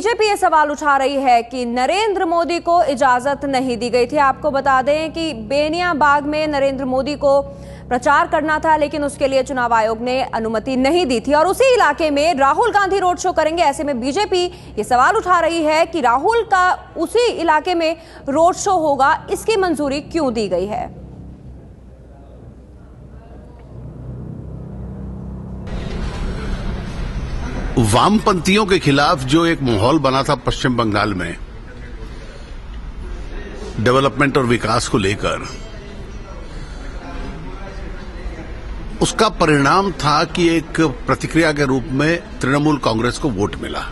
BJP ये सवाल उठा रही है कि नरेंद्र मोदी को इजाजत नहीं दी गई थी। आपको बता दें कि बेनिया बाग में नरेंद्र मोदी को प्रचार करना था, लेकिन उसके लिए चुनाव आयोग ने अनुमति नहीं दी थी और उसी इलाके में राहुल गांधी रोड शो करेंगे। ऐसे में बीजेपी ये सवाल उठा रही है कि राहुल का उसी इलाके में रोड शो होगा, इसकी मंजूरी क्यों दी गई है। वामपंथियों के खिलाफ जो एक माहौल बना था पश्चिम बंगाल में डेवलपमेंट और विकास को लेकर, उसका परिणाम था कि एक प्रतिक्रिया के रूप में तृणमूल कांग्रेस को वोट मिला।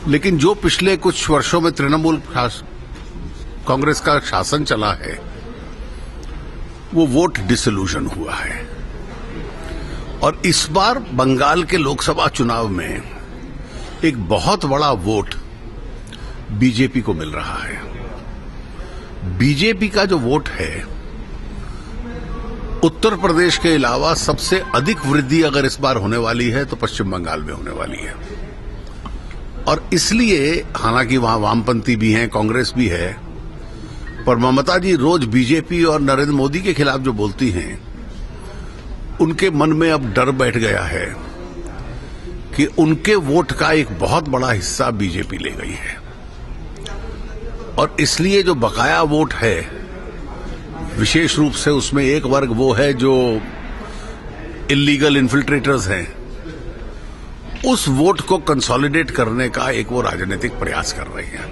लेकिन जो पिछले कुछ वर्षों में तृणमूल कांग्रेस का शासन चला है, वो वोट डिसोल्यूशन हुआ है। और इस बार बंगाल के लोकसभा चुनाव में एक बहुत बड़ा वोट बीजेपी को मिल रहा है। बीजेपी का जो वोट है, उत्तर प्रदेश के अलावा सबसे अधिक वृद्धि अगर इस बार होने वाली है तो पश्चिम बंगाल में होने वाली है। और इसलिए, हालांकि वहां वामपंथी भी हैं, कांग्रेस भी है, पर ममता जी रोज बीजेपी और नरेंद्र मोदी के खिलाफ जो बोलती हैं, उनके मन में अब डर बैठ गया है कि उनके वोट का एक बहुत बड़ा हिस्सा बीजेपी ले गई है। और इसलिए जो बकाया वोट है, विशेष रूप से उसमें एक वर्ग वो है जो इल्लीगल इन्फिल्ट्रेटर्स हैं, उस वोट को कंसोलिडेट करने का एक वो राजनीतिक प्रयास कर रही हैं।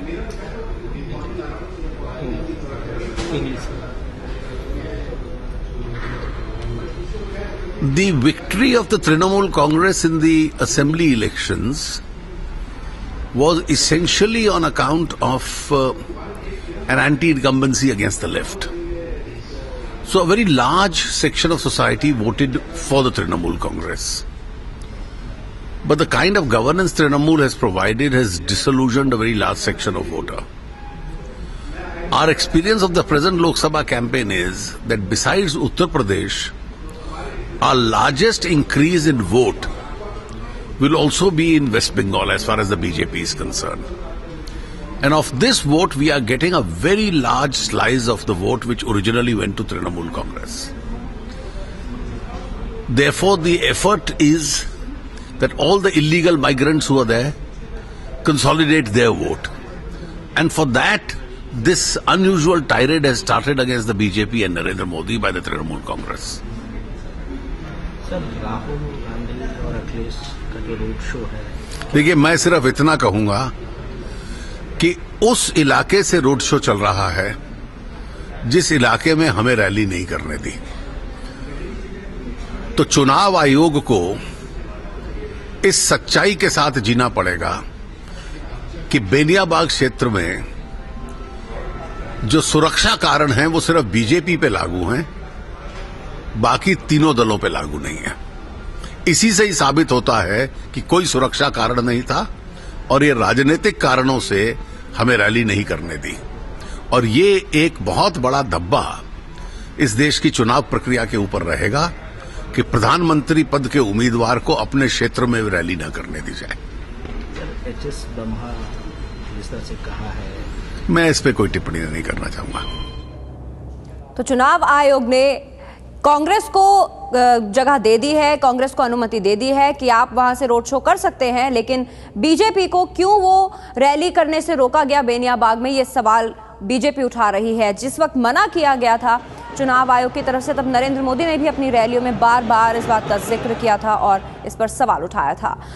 The victory of the Trinamool Congress in the assembly elections was essentially on account of an anti-incumbency against the left. So a very large section of society voted for the Trinamool Congress. But the kind of governance Trinamool has provided has disillusioned a very large section of voter. Our experience of the present Lok Sabha campaign is that besides Uttar Pradesh, our largest increase in vote will also be in West Bengal as far as the BJP is concerned. And of this vote, we are getting a very large slice of the vote which originally went to Trinamool Congress. Therefore, the effort is that all the illegal migrants who are there consolidate their vote. And for that, this unusual tirade has started against the BJP and Narendra Modi by the Trinamool Congress. Sir, Rahul Gandhi और अखिलेश का जो road show है, देखिए, मैं सिर्फ इतना कहूंगा कि उस इलाके से रोड शो चल रहा है जिस इलाके में हमें रैली नहीं करने दी। तो चुनाव आयोग को इस सच्चाई के साथ जीना पड़ेगा कि बेनियाबाग क्षेत्र में जो सुरक्षा कारण हैं वो सिर्फ बीजेपी पे लागू हैं, बाकी तीनों दलों पे लागू नहीं है। इसी से ही साबित होता है कि कोई सुरक्षा कारण नहीं था और ये राजनीतिक कारणों से हमें रैली नहीं करने दी। और ये एक बहुत बड़ा धब्बा इस देश की चुनाव प्रक्रिया के ऊपर रहेगा कि प्रधानमंत्री पद के उम्मीदवार को अपने क्षेत्र में रैली न करने दी जाए। एच.एस. ब्रह्मा जिस तरह से कहा है, मैं इस पे कोई टिप्पणी नहीं करना चाहूंगा। तो चुनाव आयोग ने कांग्रेस को जगह दे दी है, कांग्रेस को अनुमति दे दी है कि आप वहां से रोड शो कर सकते हैं, लेकिन बीजेपी को क्यों वो रैली करने से रोका गया बेनिया बाग में, ये सवाल बीजेपी उठा रही है। जिस वक्त मना किया गया था चुनाव आयोग की तरफ से, तब नरेंद्र मोदी ने भी अपनी रैलियों में बार बार इस बात का जिक्र किया था और इस पर सवाल उठाया था।